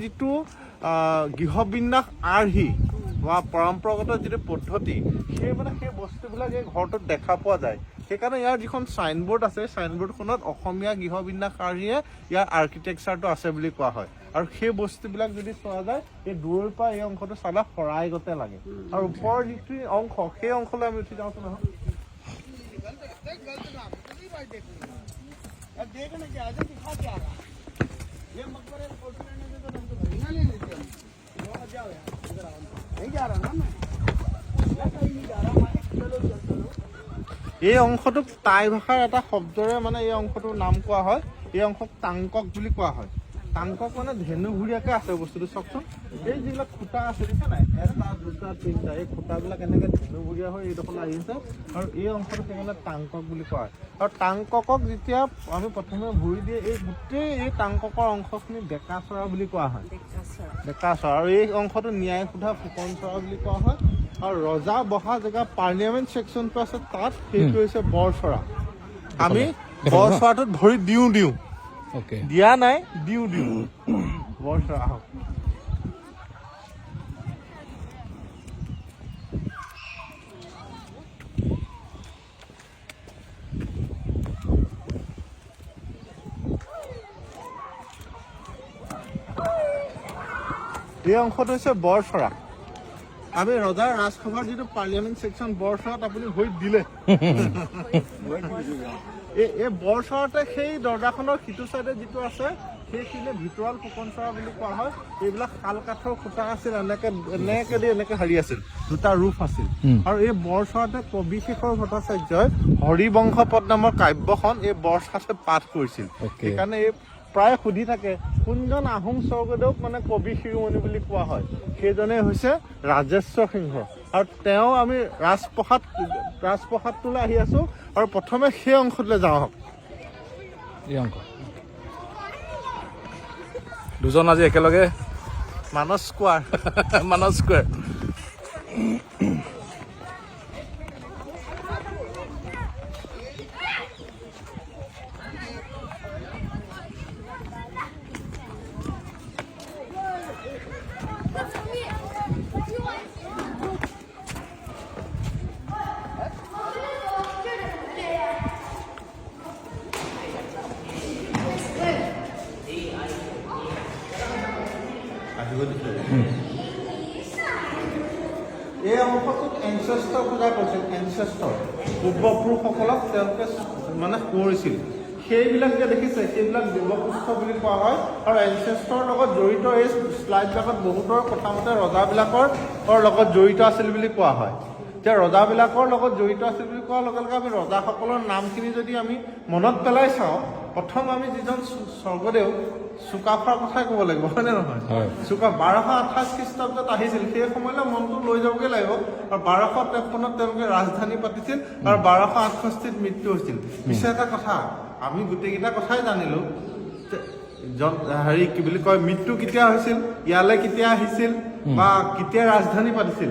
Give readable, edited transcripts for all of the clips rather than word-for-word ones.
যিটো গৃহবিন্যাস আৰ্হি বা পৰম্পৰাগত যিটো পদ্ধতি সেই বস্তুবিলাক এই ঘৰটোত দেখা পোৱা যায়। সেইকাৰণে ইয়াৰ যিখন চাইনবোৰ্ড আছে চাইনবোৰ্ডখনত অসমীয়া গৃহবিন্যাস আৰ্হিয়ে ইয়াৰ আৰ্কিটেকচাৰটো আছে বুলি কোৱা হয়। আৰু সেই বস্তুবিলাক যদি চোৱা যায় এই দূৰৰ পৰা এই অংশটো চালে শৰাইগতে লাগে। আৰু ওপৰৰ যিটো অংশ সেই অংশলৈ আমি উঠি যাওঁচোন নহয়। এই অংশটোক টাই ভাষাৰ এটা শব্দৰে এই অংশটোৰ নাম কোৱা হয়। এই অংশক টাংকক বুলি কোৱা হয়। টাংকক ধেনুঘূৰীয়াকে আছে বস্তুটো চাওকচোন। এই যিবিলাক খুঁটা আছে দেখিছা নাই, এটা দুটা তিনিটা, এই খুঁটাবিলাক এনেকে ধেনুঘূৰীয়া হৈ এইডোখৰলৈ আহিছে আৰু এই অংশটো সেইকাৰণে টাংকক বুলি কোৱা হয়। আৰু টাংককক যেতিয়া আমি প্ৰথমে ভৰি দিয়ে এই গোটেই এই টাংককৰ অংশখিনি ডেকাচৰা বুলি কোৱা হয়। ডেকাচৰা। আৰু এই অংশটো ন্যায় সোধা ফুকন চৰা বুলি কোৱা হয়। আৰু ৰজা বহা জেগা পাৰ্লিয়ামেণ্ট ছেকশ্যনটো আছে তাত সেইটো হৈছে বৰচৰা। আমি বৰচৰাটোত ভৰি দিওঁ দিয়া নাই দিওঁ বৰচৰা আহক। এই অংশটো হৈছে বৰচৰা। আমি ৰজাৰ ৰাজসভাৰ যিটো পাৰ্লিয়ামেণ্ট ছেকশ্যন বৰচৰাত আপুনি ভৰি দিলে এই বৰচৰাতে সেই দৰ্জাখনৰ সিটো চাইডে যিটো আছে সেইখিনি ভিতৰুৱাল ফুকনচৰা বুলি কোৱা হয়। এইবিলাক শাল কাঠৰ খুঁটা আছিল, এনেকে হাৰি আছিল, দুটা ৰূপ আছিল। আৰু এই বৰচৰাতে কবি শেখৰ ভট্টাচাৰ্যই হৰিবংশ পদ নামৰ কাব্যখন এই বৰচৰাতে পাঠ কৰিছিল। সেইকাৰণে এই প্ৰায় সুধি থাকে কোনজন আহোম স্বৰ্গদেউক কবি শিৰোমণি বুলি কোৱা হয়। সেইজনে হৈছে ৰাজেশ্বৰ সিংহ। আৰু তেওঁ আমি ৰাজপ্ৰসাদটোলৈ আহি আছো আৰু প্ৰথমে সেই অংশটোলৈ যাওঁ আহক। এই অংশ দুজন আজি একেলগে মানস স্কোৱাৰ মানস স্কোৱাৰ। এই অংশটোত এনচেষ্টৰ পূজা কৰিছিল। এনচেষ্টৰ পূৰ্বপুৰুষসকলক তেওঁলোকে সোঁৱৰিছিল। সেইবিলাক যে দেখিছে সেইবিলাক দেৱপুষ্প বুলি কোৱা হয়। আৰু এনচেষ্টৰ লগত জড়িত এই শ্লাইডবিলাকত বহুতৰ কথা মতে ৰজাবিলাকৰ লগত জড়িত আছিল বুলি কোৱা হয়। এতিয়া ৰজাবিলাকৰ লগত জড়িত আছিল বুলি কোৱাৰ লগে লগে আমি ৰজাসকলৰ নামখিনি যদি আমি মনত পেলাই চাওঁ, প্ৰথম আমি যিজন স্বৰ্গদেউ চুকাফাৰ কথাই ক'ব লাগিব, হয়নে নহয়? চুকা 1228 খ্ৰীষ্টাব্দত আহিছিল। সেই সময়লৈ মনটো লৈ যাবগৈ লাগিব। আৰু 1253 তেওঁলোকে ৰাজধানী পাতিছিল আৰু 1268 মৃত্যু হৈছিল। পিছে এটা কথা আমি গোটেইকেইটা কথাই জানিলো, কি বুলি কয়, মৃত্যু কেতিয়া হৈছিল, ইয়ালৈ কেতিয়া আহিছিল বা কেতিয়া ৰাজধানী পাতিছিল,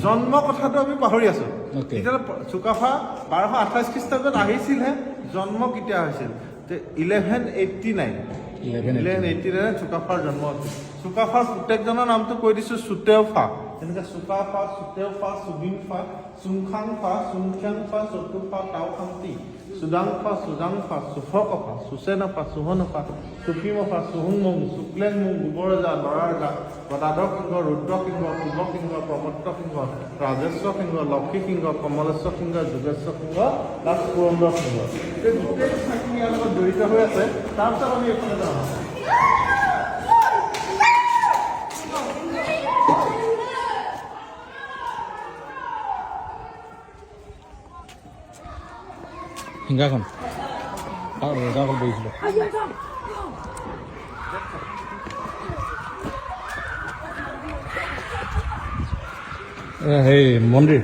জন্ম কথাটো আমি পাহৰি আছো। এতিয়া চুকাফা 1228 খ্ৰীষ্টাব্দত আহিছিলহে, জন্ম কেতিয়া হৈছিল 1189 চুকাফাৰ জন্ম হৈছিল। চুকাফাৰ প্ৰত্যেকজনৰ নামটো কৈ দিছো। চুতেওফা, যেনেকে চুকাফা, চুতেওফা, চুবিংফা, চুংখাংফা, চুংখ্যাংফা, চতুফা, টাওখান্তি, সুদাংফা, সুজাংফা, সুফকফা, সুচেনফা, সুহনফা, সুফিমফা, সুহুংমং, শুক্লেংমং, গোবৰজা, লৰাৰজা, গদাধৰ সিংহ, ৰুদ্ৰ সিংহ, শিৱ সিংহ, প্ৰমত্ত সিংহ, ৰাজেশ্বৰ সিংহ, লক্ষী সিংহ, কমলেশ্বৰ সিংহ, যোগেশ্বৰ সিংহ, প্লাছ পুৰন্দৰ সিংহ। এই গোটেই কথাখিনি ইয়াৰ লগত জড়িত হৈ আছে। তাৰপিছত আমি এইফালে যাওঁ। সিংহাখন ৰজাসকল বহিছিলে। সেই মন্দিৰ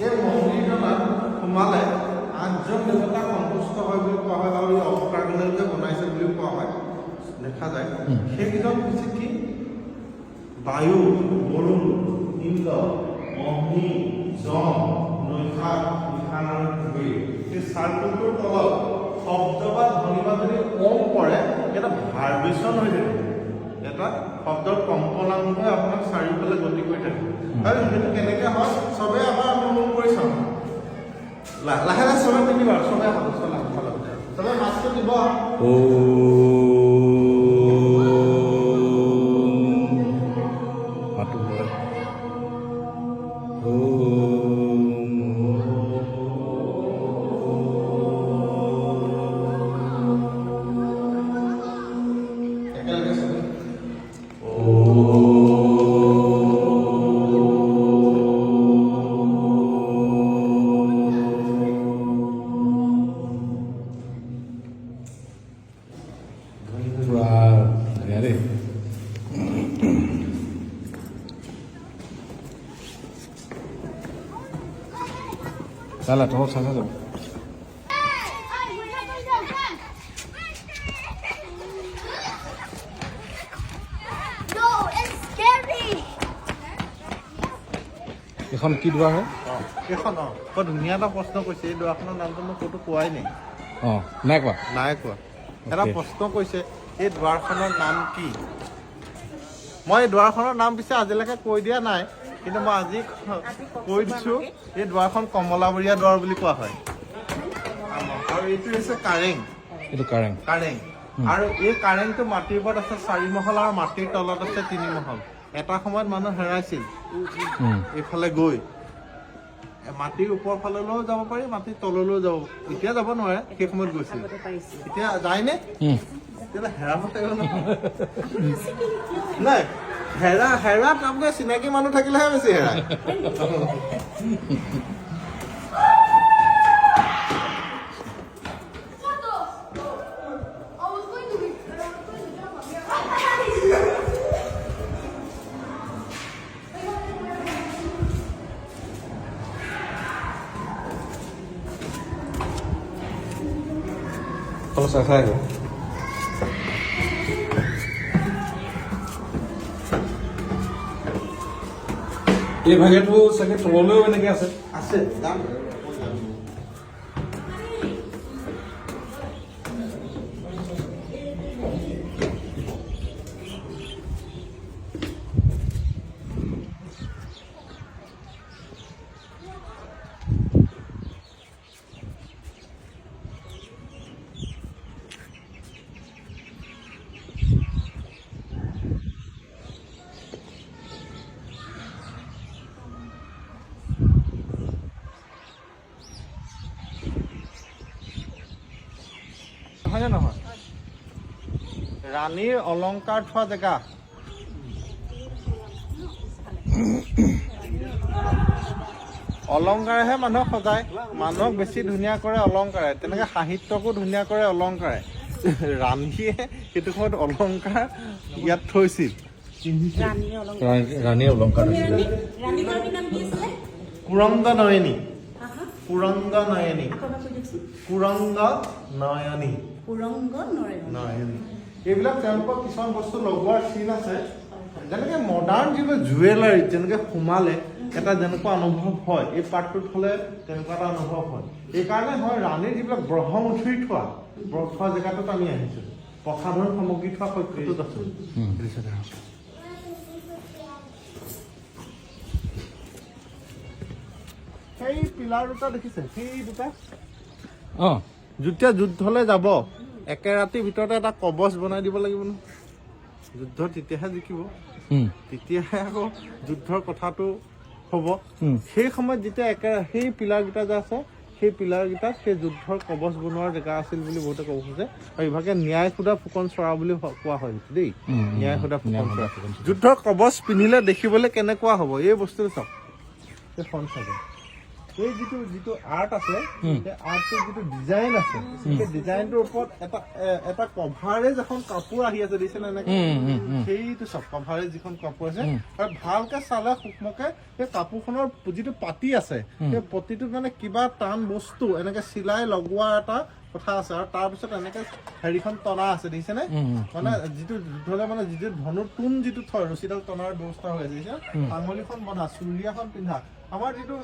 এই মন্দিৰখনত সোমালে 8জন দেৱতা সন্তুষ্ট হয় বুলি কোৱা হয়। আৰু এই অকাৰ্গনেলকে বনাইছে বুলি কোৱা হয়, দেখা যায়। সেইকেইজন হৈছে কি? বায়ু, বৰুণ, ইন্দ্ৰ, অগ্নি, যম, নৈশা, নিশান আৰু কুবেৰ। এই চাৰ্কুলটোৰ তলত শব্দ বা ধ্বনি বা যদি ওম পৰে এটা ভাইব্ৰেশ্যন হৈ থাকে এটা শব্দৰ কম্পনাংগই আপোনাক চাৰিওফালে গতি কৰি থাকে আৰু সেইটো কেনেকৈ হয় চবে আমাৰ অনুভৱ কৰি চাওঁ লাহে লাহে চবে তিনিবাৰ চবে চবে মাছটো দিব Salah, terus salah tu. No, it's scary. এখন কি দুৱাৰ হয় এইখন বৰ ধুনীয়া এটা প্ৰশ্ন কৈছে এই দুৱাৰখনৰ নামটো মই ক'তো কোৱাই নাই অঁ নাই কোৱা নাই কোৱা এটা প্ৰশ্ন কৈছে এই দুৱাৰখনৰ নাম কি মই এই দুৱাৰখনৰ নাম পিছে আজিলৈকে কৈ দিয়া নাই কিন্তু মই আজি কৈ দিছোঁ এই দুৱাৰখন কমলাবৰীয়া দুৱাৰ বুলি কোৱা হয় আৰু এইটো হৈছে কাৰেং এইটো কাৰেং কাৰেং আৰু এই কাৰেংটো মাটিৰ ওপৰত আছে 4 মহল আৰু মাটিৰ তলত আছে 3 মহল এটা সময়ত মানুহ হেৰাইছিল এইফালে গৈ মাটিৰ ওপৰ ফাললৈও যাব পাৰি মাটিৰ তললৈও যাব এতিয়া যাব নোৱাৰে সেই সময়ত গৈছিল এতিয়া যায়নে তেতিয়াহ'লে হেৰামতে নাই হেৰাত আপোনাৰ চিনাকি মানুহ থাকিলেহে বেছি হেৰায় kalau saya itu এই ভাগেটো চাগে তললৈও এনেকৈ আছে আছে যাম হয়নে নহয় ৰাণীৰ অলংকাৰ থোৱা জেগা অলংকাৰেহে মানুহক সজায় মানুহক বেছি ধুনীয়া কৰে অলংকাৰে তেনেকৈ সাহিত্যকো ধুনীয়া কৰে অলংকাৰে ৰাণীয়ে সেইটো সময়ত অলংকাৰ ইয়াত থৈছিল ৰাণী অলংকাৰ কুৰংগ নয়নী কুৰংগ নয়নী কুৰংগ নয়নী নয়নী এইবিলাক তেওঁলোকৰ কিছুমান বস্তু লগোৱাৰ চিন আছে যেনেকৈ মডাৰ্ণ যিবোৰ জুৱেলাৰীত যেনেকৈ সোমালে এটা যেনেকুৱা অনুভৱ হয় এই পাৰ্টটোত হ'লে তেনেকুৱা এটা অনুভৱ হয় এইকাৰণে হয় ৰাণীৰ যিবিলাক ব্ৰহ্মমুঠিৰ থোৱা জেগাটোত আমি আহিছোঁ প্ৰসাধন সামগ্ৰী থোৱা সত্যটোত আছোঁ সেই পিলাৰ দুটা দেখিছে সেই দুটা অঁ যেতিয়া যুদ্ধলৈ যাব একে ৰাতিৰ ভিতৰতে এটা কবচ বনাই দিব লাগিব ন যুদ্ধ তেতিয়াহে জিকিব তেতিয়াহে আকৌ যুদ্ধৰ কথাটো হ'ব সেই সময়ত যেতিয়া সেই পিলাৰকেইটা যে আছে সেই পিলাৰকেইটাত সেই যুদ্ধৰ কবচ বনোৱাৰ জেগা আছিল বুলি বহুতে ক'ব খোজে আৰু ইভাগে ন্যায় সুধা ফুকন চৰা বুলি কোৱা হয় দেই ন্যায় সুধা ফুকন চৰা যুদ্ধৰ কবচ পিন্ধিলে দেখিবলৈ কেনেকুৱা হ'ব এই বস্তুটো চাওক এইখন চাব এই যিটো আৰ্ট আছে সেই আৰ্টটোৰ যিটো ডিজাইন আছে সেই ডিজাইনটোৰ ওপৰত এটা কভাৰেজ এখন কাপোৰ আহি আছে দেখিছেনে এনেকে সেইটো চব কভাৰেজ যিখন কাপোৰ আছে আৰু ভালকে চালে সূক্ষ্মকে সেই কাপোৰখনৰ যিটো পাতি আছে সেই পতিটোত মানে কিবা টান বস্তু এনেকে চিলাই লগোৱা এটা কথা আছে আৰু তাৰপিছত এনেকে হেৰিখন টনা আছে দেখিছেনে মানে যিটো যুদ্ধলে মানে যিটো ধনুৰ তোন যিটো থয় ৰছীডাল টনাৰ ব্যৱস্থা হৈ আছে দেখিছে আঙুলিখন বন্ধা চুৰিয়াখন পিন্ধা আমাৰ যিটো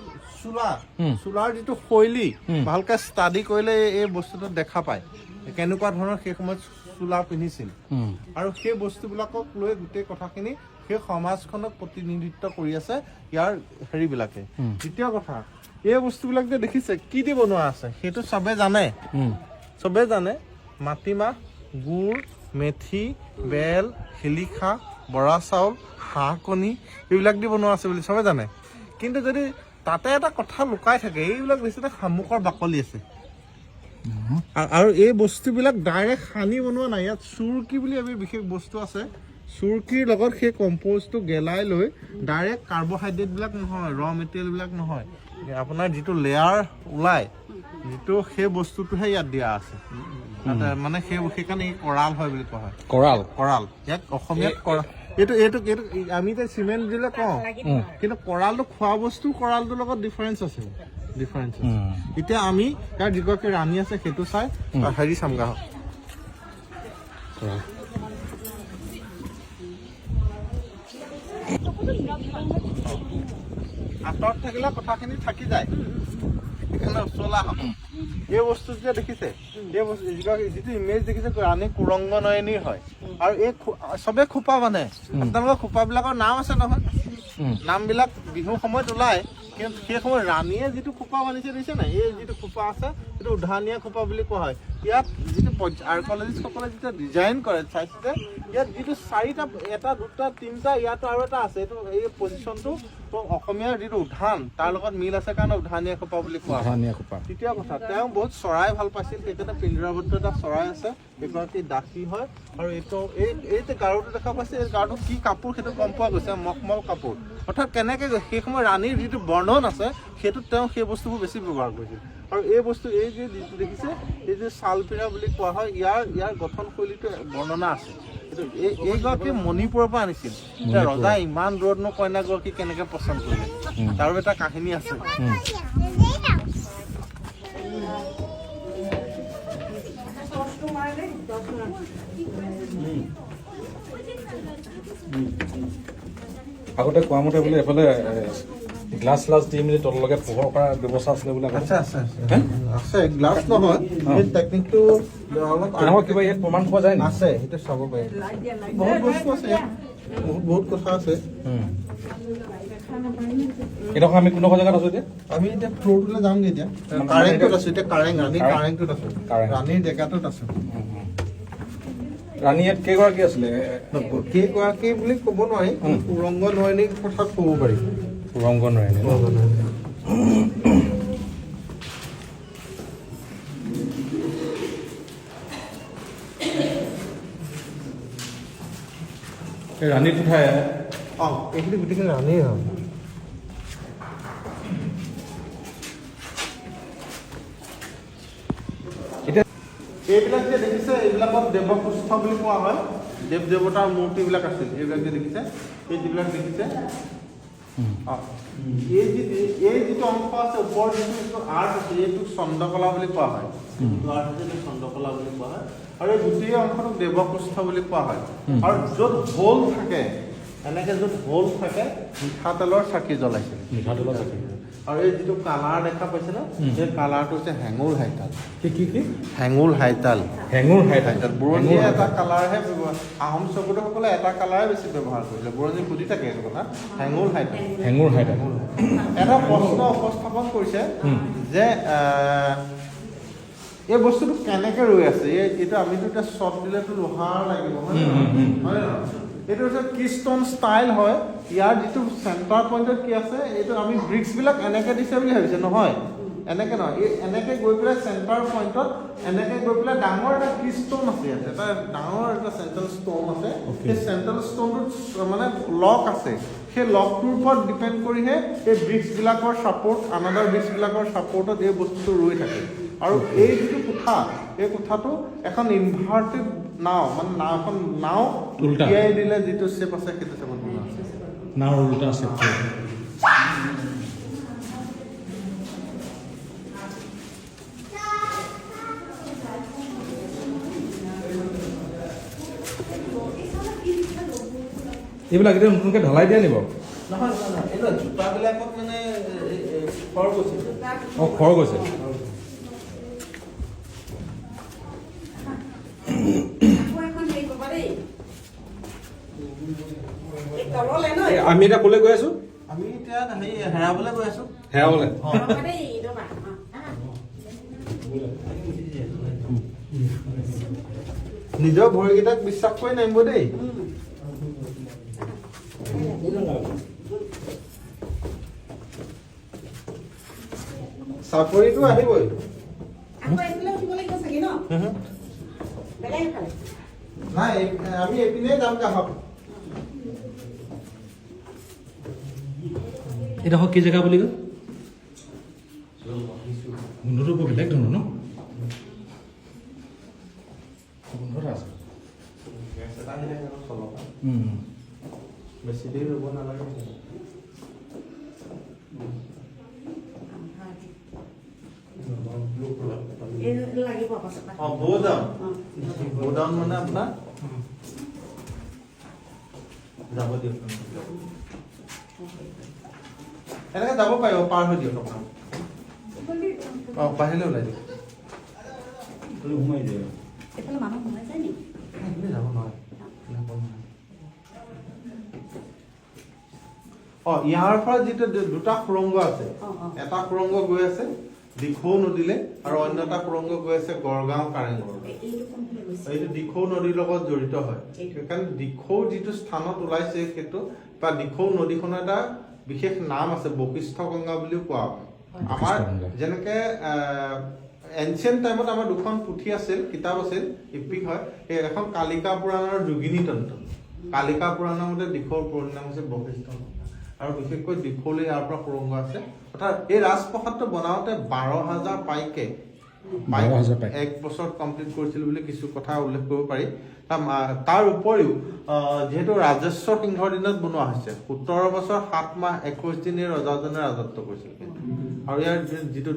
চোলাৰ যিটো শৈলী ভালকে ষ্টাডি কৰিলে এই বস্তুটো দেখা পায় কেনেকুৱা ধৰণৰ সেই সময়ত চোলা পিন্ধিছিল আৰু সেই বস্তুবিলাকক লৈ গোটেই কথাখিনি সেই সমাজখনক প্ৰতিনিধিত্ব কৰি আছে ইয়াৰ হেৰিবিলাকে দ্বিতীয় কথা এই বস্তুবিলাক যে দেখিছে কি দি বনোৱা আছে সেইটো চবে জানে মাটিমাহ গুড় মেথি বেল শিলিখা বৰা চাউল হাঁহ কণী এইবিলাক দি বনোৱা আছে বুলি চবে জানে কিন্তু যদি তাতে এটা কথা লুকাই থাকে এইবিলাক বেছিতে শামুকৰ বাকলি আছে আৰু এই বস্তুবিলাক ডাইৰেক্ট সানি বনোৱা নাই ইয়াত চুৰকি বুলি আমি বিশেষ বস্তু আছে চুৰকিৰ লগত সেই কম্প'জটো গেলাই লৈ ডাইৰেক্ট কাৰ্বহাইড্ৰেটবিলাক নহয় ৰ মেটেৰিয়েলবিলাক নহয় আপোনাৰ যিটো লেয়াৰ ওলাই যিটো সেই বস্তুটোহে ইয়াত দিয়া আছে মানে সেইকাৰণে কৰাল হয় বুলি কোৱা হয় কৰাল ইয়াক অসমীয়াত কৰা এইটো আমি এতিয়া চিমেণ্ট দিলে কওঁ কিন্তু কৰালটো খোৱা বস্তু কৰালটোৰ লগত ডিফাৰেঞ্চ আছে এতিয়া আমি ইয়াৰ যিগৰাকী ৰাণী আছে সেইটো চাই হেৰি চামগা আঁতৰত থাকিলে কথাখিনি থাকি যায় সেইকাৰণে ওচৰলৈ আহক এই বস্তু যে দেখিছে এই বস্তু যিটো ইমেজ দেখিছে ৰাণী কুৰংগ নয়নী হয় আৰু এই চবে খোপা মানে আপোনালোকৰ খোপাবিলাকৰ নাম আছে নহয় নামবিলাক বিহুৰ সময়ত ওলায় কিন্তু সেই সময়ত ৰাণীয়ে যিটো খোপা বান্ধিছে দিছে নাই এই যিটো খোপা আছে সেইটো উধানীয়া খোপা বুলি কোৱা হয় ইয়াত যিটো আৰ্কলজিষ্টসকলে যেতিয়া ডিজাইন কৰে চাইছে ইয়াত যিটো চাৰিটা এটা দুটা তিনিটা ইয়াতো আৰু এটা আছে এইটো এই পজিশ্যনটো অসমীয়াৰ যিটো উধান তাৰ লগত মিল আছে কাৰণে উধানীয়া খোপা বুলি কোৱা হয় তৃতীয় কথা তেওঁ বহুত চৰাই ভাল পাইছিল সেইকাৰণে পিঞ্জৰাবদ্ধ এটা চৰাই আছে এগৰাকী দাসী হয় আৰু এই যে গাৰুটো দেখা পাইছে এই গাৰুটো কি কাপোৰ সেইটো গম পোৱা গৈছে মখমল কাপোৰ অৰ্থাৎ কেনেকৈ সেই সময়ত ৰাণীৰ যিটো বৰ্ণন আছে সেইটোত তেওঁ সেই বস্তুবোৰ বেছি ব্যৱহাৰ কৰিছিল আৰু এই বস্তু এই যে যিটো দেখিছে এই যে ছালপিৰা বুলি কোৱা হয় ইয়াৰ গঠনশৈলীটো বৰ্ণনা আছে এইগৰাকী মণিপুৰৰ পৰা আনিছিল এতিয়া ৰজা ইমান দূৰতনো কইনাগৰাকী কেনেকে পচন্দ কৰিলে তাৰো এটা কাহিনী আছে আগতে কোৱা মতে বোলে এফালে গ্লাছ দি মেলি তললৈকে পোহৰ কৰাৰ ব্যৱস্থা আছিলে বোলে আছে গ্লাছ নহয় এই টেকনিকটো অলপ কিবা ইয়াত প্ৰমাণ পোৱা যায় আছে সেইটো চাব পাৰি বহুত বস্তু আছে বহুত কথা আছে এডোখৰ আমি কোনোখন জেগাত আছো এতিয়া আমি এতিয়া ফ্ল'ৰটোলৈ যামগৈ এতিয়া কাৰেংটোত আছো এতিয়া ৰাণীৰ কাৰেংটোত আছো ৰাণীৰ জেগাটোত আছো ৰাণী ইয়াত কেইগৰাকী আছিলে কেইগৰাকী বুলি ক'ব নোৱাৰি কুৰংগ নয়নীৰ কথা ক'ব পাৰি কুৰংগ নয়নী ৰাণী কোঠাই এইখিনি গোটেইখিনি ৰাণীৰ হয় এইবিলাক যে দেখিছে এইবিলাকক দেৱপুষ্ঠ বুলি কোৱা হয় দেৱ দেৱতাৰ মূৰ্তিবিলাক আছিল এইবিলাক যে দেখিছে এই যিবিলাক দেখিছে এই যিটো অংশ আছে ওপৰ যিটো আৰ্ট আছে এইটো চন্দ্ৰকলা বুলি কোৱা হয় চন্দ্ৰকলা বুলি কোৱা হয় আৰু এই গোটেই অংশটোক দেৱপুষ্ঠ বুলি কোৱা হয় আৰু য'ত হোল থাকে এনেকে য'ত হোল থাকে মিঠাতেলৰ চাকি জ্বলাইছে মিঠাতেলৰ চাকি আৰু এই যিটো কালাৰ দেখা পাইছে ন সেই কালাৰটো হৈছে হেঙুৰ হাইতাল কি হেঙুৰ হাইতাল বুৰঞ্জীয়ে এটা কালাৰহে ব্যৱহাৰ আহোম স্বৰ্গদেউসকলে এটা কালাৰে বেছি ব্যৱহাৰ কৰিলে বুৰঞ্জী বুজি থাকে এইটো কথা হেঙুৰ হাইতাল এটা প্ৰশ্ন উপস্থাপন কৰিছে যে এই বস্তুটো কেনেকে ৰৈ আছে এইটো আমিতো এতিয়া শ্বট দিলেতো লোহাৰ লাগিব হয় নহয় এইটো হৈছে কিষ্টন ষ্টাইল হয় ইয়াৰ যিটো চেণ্টাৰ পইণ্টত কি আছে এইটো আমি ব্ৰিক্সবিলাক এনেকে দিছে বুলি ভাবিছে নহয় এনেকে নহয় এই এনেকে গৈ পেলাই চেণ্টাৰ পইণ্টত এনেকে গৈ পেলাই ডাঙৰ এটা কিষ্টন আছে ইয়াত এটা ডাঙৰ এটা চেণ্ট্ৰেল ষ্ট'ন আছে সেই চেণ্ট্ৰেল ষ্ট'নটোত মানে লক আছে সেই লকটোৰ ওপৰত ডিপেণ্ড কৰিহে এই ব্ৰিক্সবিলাকৰ ছাপৰ্ট আনাদাৰ ব্ৰিক্সবিলাকৰ ছাপৰ্টত এই বস্তুটো ৰৈ থাকে আৰু এই যিটো কোঠা এই কোঠাটো এখন ইনভাৰ্টেড নাও মানে এখন নাও উলিয়াই দিলে যিটো শ্বেপ আছে সেইটো শ্বেপত বনোৱা আছে নাও উল্টা আছে এইবিলাক এতিয়া নতুনকৈ ঢালাই দিয়া নিব নহয় এই জোতাবিলাকত মানে খৰ গৈছে অঁ খৰ গৈছে আমি এতিয়া ক'লৈ গৈ আছো আমি এতিয়া হেৰাবলৈ গৈ আছো হেৰাবলৈ নিজৰ ভৰিকেইটাক বিশ্বাস কৰি নামিব দেই চাকৰিটো আহিবই নাই আমি এইপিনে যাম কাহক এইডোখৰ কি জেগা বুলি কয় গোন্ধটো বৰ বেলেগ ধৰণৰ ন গোন্ধ এটা আছে বেছি দেৰি ৰ'ব নালাগে গোডাউন মানে আপোনাৰ যাব দিয়ক এনেকে যাব পাৰিব পাৰ হৈ দিয়ক আপোনাৰ বাহিৰলৈ ওলাই দিয়ক সোমাই দিয়ে মানুহ সোমাই যায় নেকি যাব নোৱাৰে ইয়াৰ পৰা যিটো দুটা সুৰংগ আছে এটা সুৰংগ গৈ আছে দিখৌ নদীলে আৰু অন্য এটা সুৰংগ গৈ আছে গড়গাঁও কাৰেংঘৰ এইটো দিখৌ নদীৰ লগত জড়িত হয় সেইকাৰণে দিখৌ যিটো স্থানত ওলাইছে সেইটো বা দিখৌ নদীখনৰ এটা বিশেষ নাম আছে বশিষ্ঠ গংগা বুলিও কোৱা হয় আমাৰ যেনেকে এনচিয়েণ্ট টাইমত আমাৰ দুখন পুথি আছিল কিতাপ আছিল ইপিক হয় এখন কালিকা পুৰাণ আৰু যোগিনী তন্ত্ৰ কালিকা পুৰাণৰ মতে দিখৌৰ পুৰণি নাম হৈছে বশিষ্ঠ আৰু বিশেষকৈ দিখৌলৈ ইয়াৰ পৰা সুৰংগ আছে অৰ্থাৎ এই ৰাজপ্ৰসাদটো বনাওঁতে 12,000 পাইকে 1 বছৰত কমপ্লিট কৰিছিল বুলি কিছু কথা উল্লেখ কৰিব পাৰি তাৰ উপৰিও যিহেতু ৰাজেশ্বৰ সিংহৰ দিনত বনোৱা হৈছে 17 বছৰ 7 মাহ 21 দিন ৰজাজনে ৰাজত্ব কৰিছিল আৰু ইয়াৰ যিটো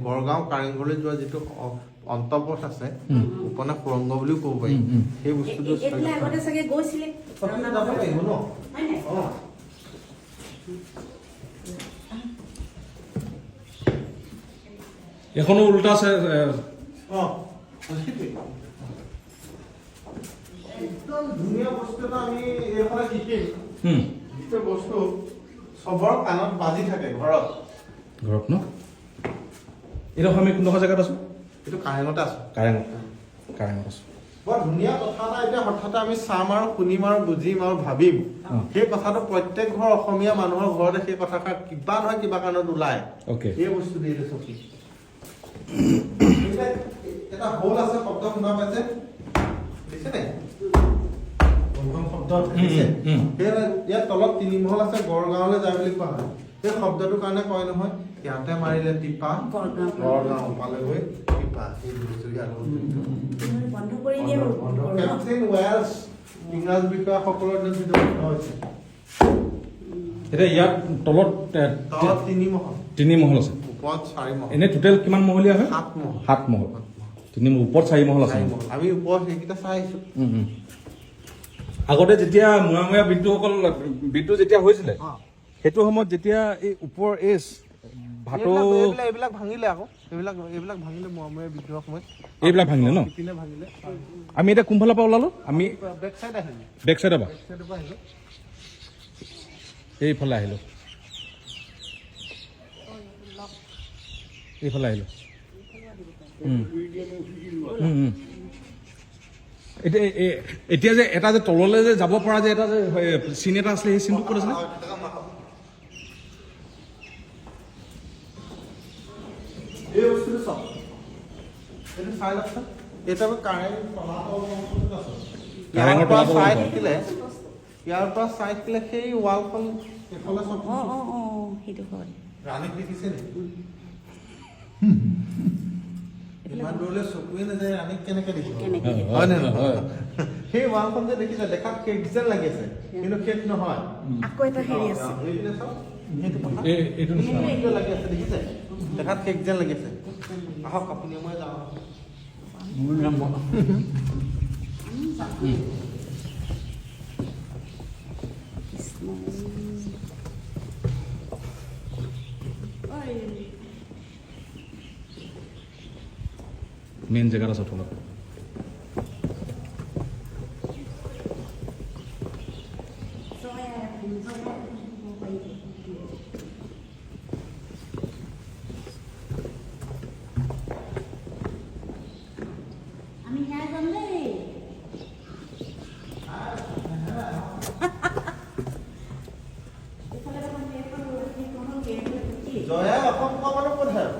গড়গাঁও কাৰেংঘৰলৈ যোৱা যিটো অন্তপথ আছে উপনে সুৰংগ বুলিও ক'ব পাৰি সেই বস্তুটো যাব লাগিব ন এখনো উল্টা আছে একদম ধুনীয়া বস্তু এটা আমি এইফালে শিকিম যিটো বস্তু চবৰ কাণত বাজি থাকে ঘৰত ন এইডোখৰ আমি কোনডোখৰ জেগাত আছো এইটো কাৰেঙতে আছো কাৰেঙত আছো বৰ ধুনীয়া কথা এটা এতিয়া হঠাৎ আমি চাম আৰু শুনিম আৰু বুজিম আৰু ভাবিম সেই কথাটো প্ৰত্যেক ঘৰ অসমীয়া মানুহৰ ঘৰতে সেই কথাষাৰ কিবা নহয় কিবা কাৰণত ওলায় এই বস্তু দিয়ে চকী এটা হোল আছে শব্দ শুনা পাইছে দিছে নে শব্দ ইয়াৰ তলত 3 মহল আছে গড়গাঁৱলৈ যায় বুলি কোৱা হয় সেই শব্দটোৰ কাৰণে কয় নহয় ইয়াতে মাৰিলে টিপা গড়গাঁও পালেগৈ টিপা কেপ্টেইন ৱেলছ ইংৰাজ বিষয়াসকলৰ দিনত বন্ধ হৈছে এতিয়া ইয়াত তলত 3 মহল 3 মহল আছে ওপৰত 4 মহল এনে টোটেল কিমান মহলীয়া হয় 7 মহল 3 ওপৰত 4 মহল আছে আমি ওপৰত সেইকেইটা চাই আহিছো আগতে যেতিয়া মুয়া বিদ্ৰোহ যেতিয়া হৈছিলে সেইটো সময়ত যেতিয়া এই ওপৰ এজ ভাটো এইবিলাক ভাঙিলে আকৌ এইবিলাক ভাঙিলে মুয়া বিদ্ৰোহৰ সময়ত এইবিলাক ভাঙিলে ন ভাঙিলে আমি এতিয়া কোনফালৰ পৰা ওলালো আমি বেক সাইড আহিলো বেক সাইডৰ পৰা আহিলো এইফালে আহিলো এইফালে আহিলো এতিয়া যে এটা যে তললৈ যে যাব পৰা যে এটা যে চিন এটা আছিলে সেই চিনটো ক'ত আছিলে এই বস্তুটো চাওক এইটো চাই লওকচোন এটা কাৰেং কাৰেঙৰ পৰা চাই থাকিলে ইয়াৰ পৰা চাই থাকিলে সেই ৱালখন এফালে চাওক সেইটো হয় ৰাণীক দেখিছে নে ইমান দূৰলৈ চকুৱে নাযায় ৰাণীক কেনেকে দেখিব হয় নে নহয় সেই ৱালখন যে দেখিছে দেখাত শেষ যেন লাগি আছে কিন্তু শেষ নহয় আকৌ এটা হেৰি আছে এইপিনে চাওক এইটো এইটো লাগি আছে দেখিছে দেখাত শেষ যেন লাগি আছে আহক আপুনি মই যাওঁ মেইন জেগাত আছে তলত আমি হ্যাঁ যাম দেই জয়া অসম কমানো কোথায়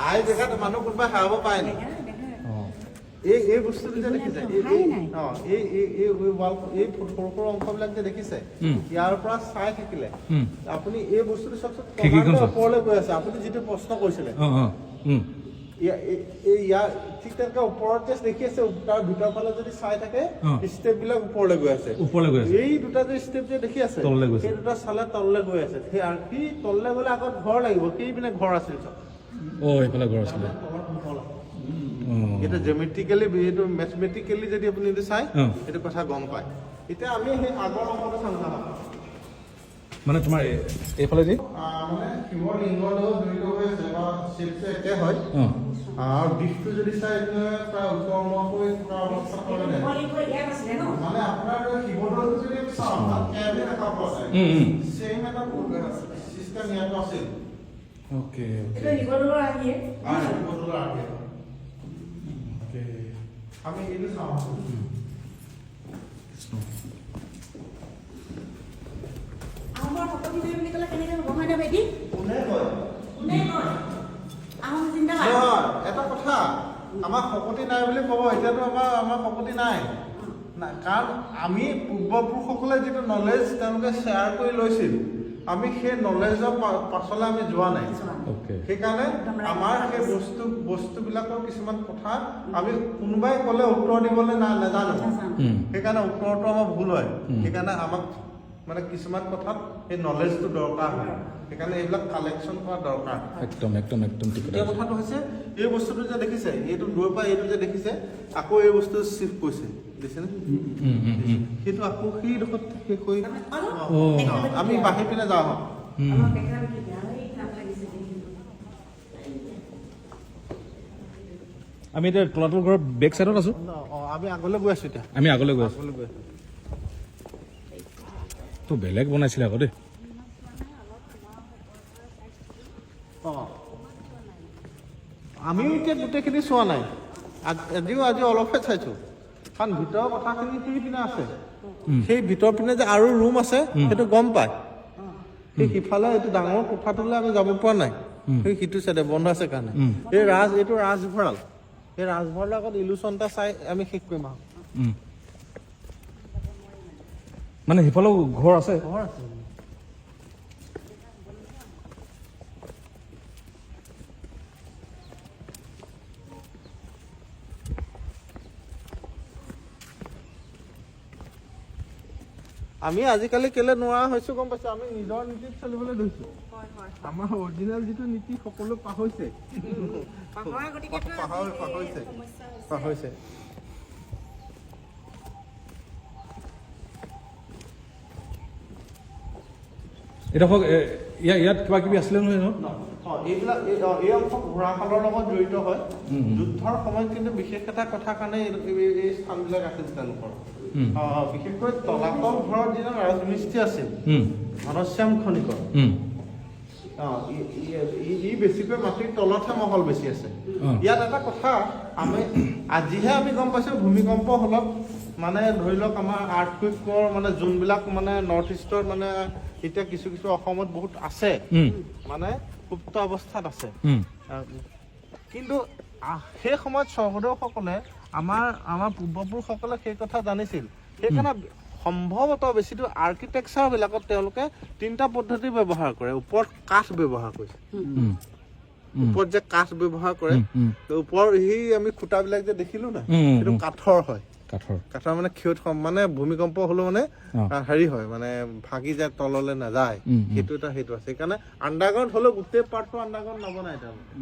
আই জেগাত মানুহ কোনোবা হেৰাব পাৰে নি এই বস্তুটো যে দেখিছে এই সৰু সৰু অংশবিলাক যে দেখিছে ইয়াৰ পৰা চাই থাকিলে আপুনি এই বস্তুটো চাওকচোন ওপৰলৈ গৈ আছে আপুনি যিটো প্ৰশ্ন কৰিছিলে ইয়াৰ ঠিক তেনেকে ওপৰত যে দেখি আছে তাৰ ভিতৰ ফালে যদি চাই থাকে ষ্টেপ বিলাক ওপৰলৈ গৈ আছে এই দুটা যে ষ্টেপ যে দেখি আছে সেই দুটা চালে তললৈ গৈ আছে সেই আৰু কি তললৈ গ'লে আগত ঘৰ লাগিব সেইপিনে ঘৰ আছিল এইফালে ঘৰ আছিলে এটা জেমেট্ৰিকেলি এইটো মেথমেটিকেলি যদি আপুনি চাই এইটো কথা গম পায় এতিয়া আমি সেই আগৰ অংশটো চাওঁ মানে তোমাৰ এইফালে যি মানে শিৱৰ লিংগৰ লগত জড়িত হৈ আছে বা শ্বেপটো একে হয় আৰু দিশটো যদি চাই প্ৰায় উত্তৰমুখী থকা অৱস্থা কৰে মানে আপোনাৰ শিৱদৌলটো যদি চাওঁ তাত কেনে দেখা পোৱা যায় চেম এটা চিষ্টেম ইয়াত আছিল ওকে শিৱদৌলৰ আহিয়ে শিৱদৌলৰ আগে আমি এইটো চাওঁ আমাৰ শপতি দেৱী বুলি ক'লে কেনেকৈ হ'ব হয় নে ভাইটি কোনে কয় আমাৰ জিন্দাবাদ এটা কথা আমাৰ শপতি নাই বুলি ক'ব এতিয়াতো আমাৰ শপতি নাই কাৰণ আমি পূৰ্বপুৰুষসকলে যিটো নলেজ তেওঁলোকে শ্বেয়াৰ কৰি লৈছিল আমি সেই নলেজৰ পাছলৈ আমি যোৱা নাই সেইকাৰণে আমাৰ সেই বস্তুবিলাকৰ কিছুমান কথা আমি কোনোবাই ক'লে উত্তৰ দিবলৈ নাজানো সেইকাৰণে উত্তৰটো আমাৰ ভুল হয় সেইকাৰণে আমাক মানে কিছুমান কথাত সেই নলেজটো দৰকাৰ হয় সেইকাৰণে এইবিলাক কালেকশ্যন কৰা দৰকাৰ একদম ঠিক এই কথাটো হৈছে এই বস্তুটো যে দেখিছে এইটো দূৰৰ পৰা এইটো যে দেখিছে আকৌ এই বস্তু চিফ্ট কৰিছে দেখিছেনে সেইটো আকৌ সেইডোখৰত শেষ কৰি আমি বাঢ়ি পিনে যাওঁ আমি এতিয়া তলাতল ঘৰৰ বেক চাইডত আছো আমি আগলৈ গৈ আছো এতিয়া আমি আগলৈ গৈ আছো তো বেলেগ বনাইছিলে আকৌ দেই আমিও এতিয়া গোটেইখিনি চোৱা নাই আজি অলপহে চাইছো কাৰণ ভিতৰৰ কথাখিনি সেই পিনে আছে সেই ভিতৰ পিনে যে আৰু ৰুম আছে সেইটো গম পায় সেই সিফালে এইটো ডাঙৰ কোঠাটোলৈ আমি যাব পৰা নাই সেই সিটো চাইডে বন্ধ আছে কাৰণে এইটো ৰাজভঁৰাল এই ৰাজভঁৰালৰ আগত ইলুচন এটা চাই আমি শেষ কৰিম আৰু মানে সিফালেও ঘৰ আছে ঘৰ আছে আমি আজিকালি কেলে নোৱাৰা হৈছো গম পাইছো আমি নিজৰ নীতিত চলিবলৈ ধৰিছো আমাৰ অৰিজিনেল যিটো নীতি সকলো পাহৰিছে এডোখৰ ইয়াত কিবা কিবি আছিলে নহয় এইবিলাক এই অংশ ঘোঁৰাশালৰ লগত জড়িত হয় যুদ্ধৰ সময়ত কিন্তু বিশেষ এটা কথা কাৰণে এই স্থানবিলাক আছিল তেওঁলোকৰ বিশেষকৈ তলাতল ঘৰৰ যিজন ৰাজমিস্ত্ৰী আছিল ঘনশ্যাম খনিকৰ ই বেছিকৈ মাটিৰ তলতহে মহল বেছি আছে ইয়াত এটা কথা আজিহে আমি গম পাইছো ভূমিকম্প হলত মানে ধৰি লওক আমাৰ আৰ্থকুইকৰ মানে যোনবিলাক মানে নৰ্থ ইষ্টৰ মানে এতিয়া কিছু অসমত বহুত আছে মানে সুপ্ত অৱস্থাত আছে কিন্তু সেই সময়ত স্বৰ্গদেউসকলে আমাৰ পূৰ্বপুৰুষসকলে সেই কথা জানিছিল সেইকাৰণে সম্ভৱতঃ বেছিটো আৰ্কিটেকচাৰ বিলাকত তেওঁলোকে 3টা পদ্ধতি ব্যৱহাৰ কৰে ওপৰত কাঠ ব্যৱহাৰ কৰিছে ওপৰত যে কাঠ ব্যৱহাৰ কৰে ওপৰ সেই আমি খুঁটাবিলাক যে দেখিলো না সেইটো কাঠৰ হয় কাঠৰ মানে ক্ষত মানে ভূমিকম্প হলেও মানে হেৰি হয় মানে ভাগি যায় তললৈ নাযায় সেইটো আছে সেইকাৰণে আণ্ডাৰগ্ৰাউণ্ড হলেও গোটেই পাৰ্টটো আণ্ডাৰগ্ৰাউণ্ড নবনায় তেওঁলোকে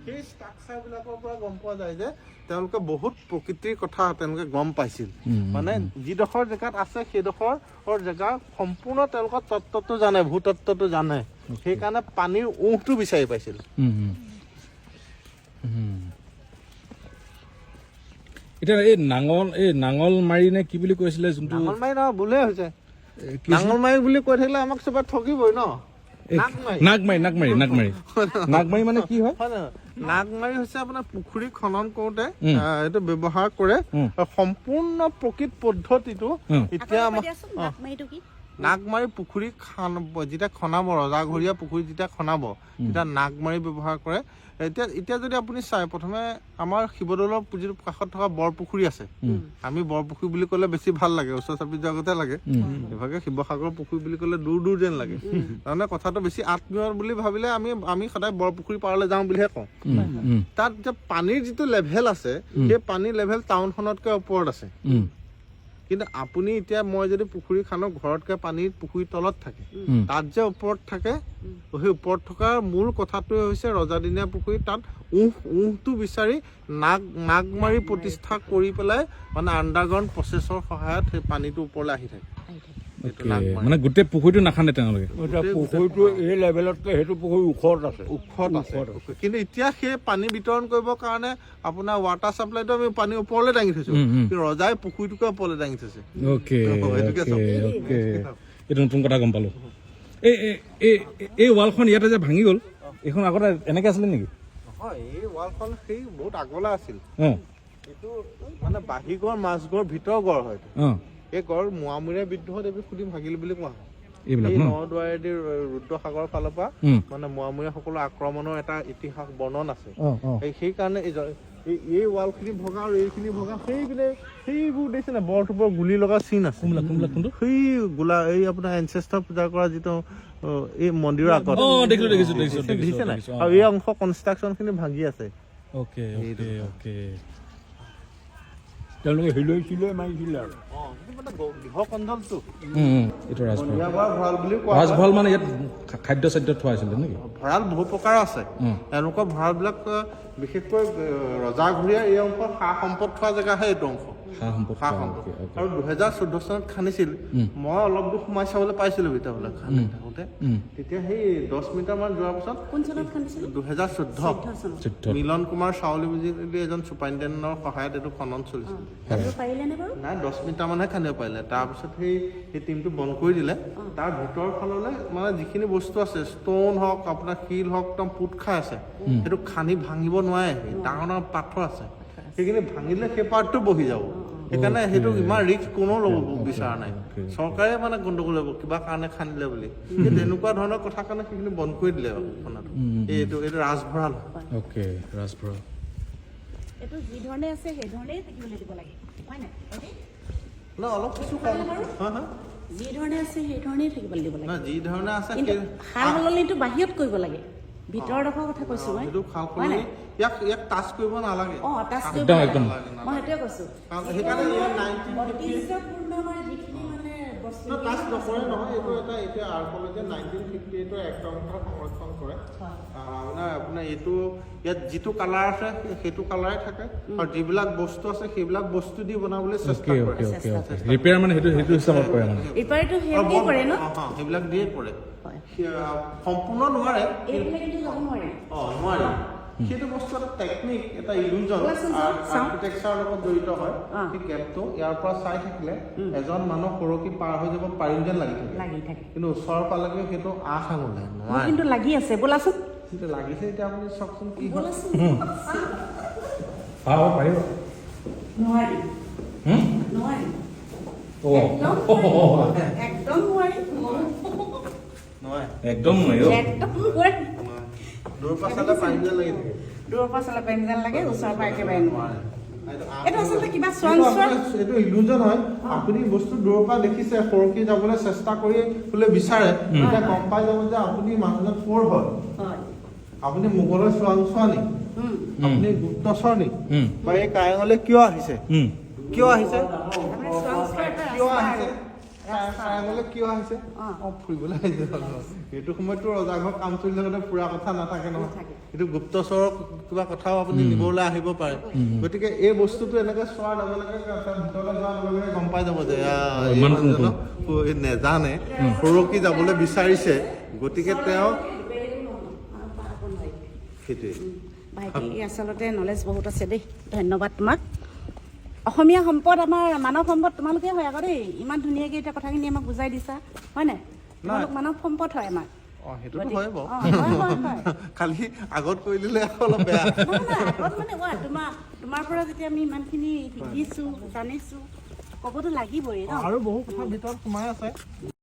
সেই ষ্ট্ৰাকচাৰ বিলাকৰ পৰা গম পোৱা যায় যে তেওঁলোকে বহুত প্ৰকৃতিৰ কথা তেওঁলোকে গম পাইছিল মানে যিডোখৰ জেগাত আছে সেইডোখৰ জেগা সম্পূৰ্ণ তেওঁলোকৰ তত্ত্বটো জানে ভূতত্ত্বটো জানে সেইকাৰণে পানীৰ উঁহটো বিচাৰি পাইছিল এতিয়া এই নাঙল মাৰি নে কি বুলি কৈছিলে যোনটো নাঙলমাৰি নহয় বোলে হৈছে নাঙলমাৰি বুলি কৈ থাকিলে আমাক চবে ঠগিবই ন নাগমাৰি মানে কি হয় নাগমাৰি হৈছে আপোনাৰ পুখুৰী খনন কৰোতে এইটো ব্যৱহাৰ কৰে সম্পূৰ্ণ প্ৰকৃত পদ্ধতিটো এতিয়া আমাৰ নাগমাৰি পুখুৰী যেতিয়া খনাব ৰজাঘৰীয়া পুখুৰী যেতিয়া খনাব তেতিয়া নাগমাৰি ব্যৱহাৰ কৰে এতিয়া যদি আপুনি চাই প্ৰথমে আমাৰ শিৱদৌলৰ যিটো কাষত থকা বৰপুখুৰী আছে আমি বৰপুখুৰী বুলি ক'লে বেছি ভাল লাগে ওচৰ চাপি যোৱাগতে লাগে ইভাগে শিৱসাগৰ পুখুৰী বুলি ক'লে দূৰ যেন লাগে তাৰমানে কথাটো বেছি আত্মীয় বুলি ভাবিলে আমি সদায় বৰপুখুৰী পাৰলৈ যাওঁ বুলিহে কওঁ তাত যে পানীৰ যিটো লেভেল আছে সেই পানীৰ লেভেল টাউনখনতকৈ ওপৰত আছে কিন্তু আপুনি এতিয়া মই যদি পুখুৰী খানো ঘৰতকে পানীৰ পুখুৰীৰ তলত থাকে তাত যে ওপৰত থাকে সেই ওপৰত থকাৰ মূল কথাটোৱে হৈছে ৰজাদিনীয়া পুখুৰী তাত উঁহটো বিচাৰি নাগমাৰি প্ৰতিষ্ঠা কৰি পেলাই মানে আণ্ডাৰগ্ৰাউণ্ড প্ৰচেছৰ সহায়ত সেই পানীটো ওপৰলৈ আহি থাকে মানে গোটেই পুখুৰীটো নাখান্দে তেওঁলোকে পুখুৰীটো এই লেভেলতকৈ সেইটো পুখুৰী ওখত আছে কিন্তু এতিয়া সেই পানী বিতৰণ কৰিবৰ কাৰণে আপোনাৰ ৱাটাৰ চাপ্লাইটো আমি পানী ওপৰলৈ দাঙি থৈছো কিন্তু ৰজাই পুখুৰীটোকে ওপৰলৈ দাঙি থৈছে এইটো নতুন কথা গম পালো এই ৱালখন ইয়াতে যে ভাঙি গ'ল এইখন আগতে এনেকে আছিলে নেকি এই ৱালখন সেই বহুত আগলৈ আছিল এইটো মানে বাঁহীগড় মাছগড় ভিতৰ গড় হয় এই গড় মোৱামৰীয়া বিদ্ৰোহত এইবোৰ খুলি ভাগিল বুলি কোৱা হয় এই নদুৱাৰেদি ৰুদ্ৰসাগৰৰ ফালৰ পৰা মানে মোৱামৰীয়া সকলো আক্ৰমণৰ এটা ইতিহাস বৰ্ণন আছে সেইকাৰণে এই ৱালখিনি ভগা আৰু এইখিনি ভগা সেইবোৰ দেখিছে না বৰ গুলি লগা চিন আছে সেই গোলা এই আপোনাৰ এনচেষ্টাৰ পূজা কৰা যিটো এই মন্দিৰৰ আগত দেখিছে নাই আৰু এই অংশ কনষ্ট্ৰাকশ্যন খিনি ভাগি আছে তেওঁলোকে হিলৈ চিলৈ মাৰিছিলে আৰু ৰাজভঁৰাল মানে ইয়াত খাদ্য চাদ্য থোৱা হৈছিলে নেকি ভঁৰাল বহু প্ৰকাৰ আছে এনেকুৱা ভঁৰালবিলাক বিশেষকৈ ৰজাঘৰীয়া এই অংশ সা সম্পদ থোৱা জেগাহে এইটো অংশ আৰু 2014 চনত খান্দিছিল মই অলপ দূৰ সোমাই চাবলৈ পাইছিলো ভিতৰলৈ খান্দি থাকোতে তেতিয়া সেই 10 মিটাৰ মান যোৱাৰ পিছত 2014 মিলন কুমাৰ চাউলী বুলি এজন চুপাৰিণ্টেণ্ডেণ্টৰ সহায়ত এইটো খনন চলিছিল নাই 10 মিটাৰ মানহে খান্দিব পাৰিলে তাৰপিছত সেই টিমটো বন্ধ কৰি দিলে তাৰ ভিতৰৰ ফাললৈ মানে যিখিনি বস্তু আছে ষ্ট'ন হওক আপোনাৰ শিল হওক একদম পুত খাই আছে সেইটো খান্দি ভাঙিব নোৱাৰে ডাঙৰ ডাঙৰ পাথৰ আছে সেইখিনি ভাঙিলে সেই পাৰ্টটো বহি যাব সেইকাৰণে সেইটো ইমান ৰিস্ক কোনো ল'ব বিচৰা নাই চৰকাৰে মানে গণ্ডগোল ল'ব কিবা কাৰণে খান্দিলে বুলি তেনেকুৱা ধৰণৰ কথা কাৰণে সেইখিনি বন্ধ কৰি দিলে এইটো ৰাজভঁৰাল এইটো যি ধৰণে আছে সেই ধৰণেই থাকিবলৈ দিব লাগে হয় নাই অলপ কিছু যি ধৰণে আছে সেই ধৰণেই থাকিবলৈ দিব লাগে যি ধৰণে আছে কিন্তু সাল সলনিটো বাহিৰত কৰিব লাগে ভিতৰৰ ডোখৰ কথা কৈছো মই ইয়াক টাচ কৰিব নালাগে টাচ কৰিব মই সেইটোৱে কৈছো টাচ নকৰে নহয় এইটো এটা এতিয়া আৰ্কলজিয়ে 1958 এক্ট অনুসাৰে সংৰক্ষণ কৰে আপোনাৰ এইটো ইয়াত যিটো কালাৰ আছে সেইটো কালাৰে থাকে আৰু যিবিলাক বস্তু আছে সেইবিলাক বস্তু দি বনাবলৈ চেষ্টা কৰে ৰিপেয়াৰ মানে সেইটো হিচাপত কৰে মানে ৰিপেয়াৰটো সেইটোৱে কৰে ন সেইবিলাক দিয়ে কৰে সম্পূৰ্ণ নোৱাৰে নোৱাৰে সেইটো বস্তু এটা টেকনিক এটা ইলুজন আৰ্কিটেকচাৰৰ লগত জড়িত হয় সেই কেপটো ইয়াৰ পৰা চাই থাকিলে এজন মানুহ সৰকি পাৰ হৈ যাব পাৰিম যেন লাগি থাকে কিন্তু ওচৰৰ পালেগৈ সেইটো আশ আঙুলে নোৱাৰে কিন্তু লাগি আছে বোলাচোন কিন্তু লাগিছে এতিয়া আপুনি চাওকচোন কি হয় পাৰিব নোৱাৰি একদম নোৱাৰি দূৰৰ পৰা চালে পাৰিম যেন লাগি থাকে দূৰৰ পৰা চালে পাৰিম যেন লাগে ওচৰৰ পৰা একেবাৰে নোৱাৰে এইটো ইলুজন হয় আপুনি বস্তু দূৰৰ পৰা দেখিছে সৰকি যাবলৈ চেষ্টা কৰি বোলে বিচাৰে এতিয়া গম পাই যাব যে আপুনি মানুহজন ক'ৰ হয় আপুনি মোগলৰ চোৱাংচোৱা নি আপুনি গুপ্তচৰ নি বা এই কাৰেঙলৈ কিয় আহিছে ফুৰিবলৈ আহিছে এইটো সময়ততো ৰজাঘৰ কাম চলি থাকোতে ফুৰা কথা নাথাকে নহয় কিন্তু গুপ্তচৰৰ কিবা কথাও আপুনি নিবলৈ আহিব পাৰে গতিকে এই বস্তুটো এনেকে চোৱাৰ লগে লগে ভিতৰলৈ যোৱাৰ লগে লগে গম পাই যাব যে নেজানে সৰকি যাবলৈ বিচাৰিছে গতিকে তেওঁ সেইটোৱে ভাইটি আচলতে নলেজ বহুত আছে দেই, ধন্যবাদ তোমাক। অসমীয়া সম্পদ আমাৰ মানৱ সম্পদ তোমালোকে হয় আকৌ দেই, ইমান ধুনীয়াকৈ এতিয়া কথাখিনি আমাক বুজাই দিছা, হয় নাই? তোমালোক মানৱ সম্পদ হয় আমাৰ। অঁ সেইটোতো হয় বাৰু, হয়। খালি আগত কৈ দিলে অলপ বেয়া। আগত মানে তোমাৰ পৰা যেতিয়া আমি ইমানখিনি শিকিছোঁ জানিছোঁ ক'বতো লাগিবই ন। আৰু বহু কথা ভিতৰত সোমাই আছে।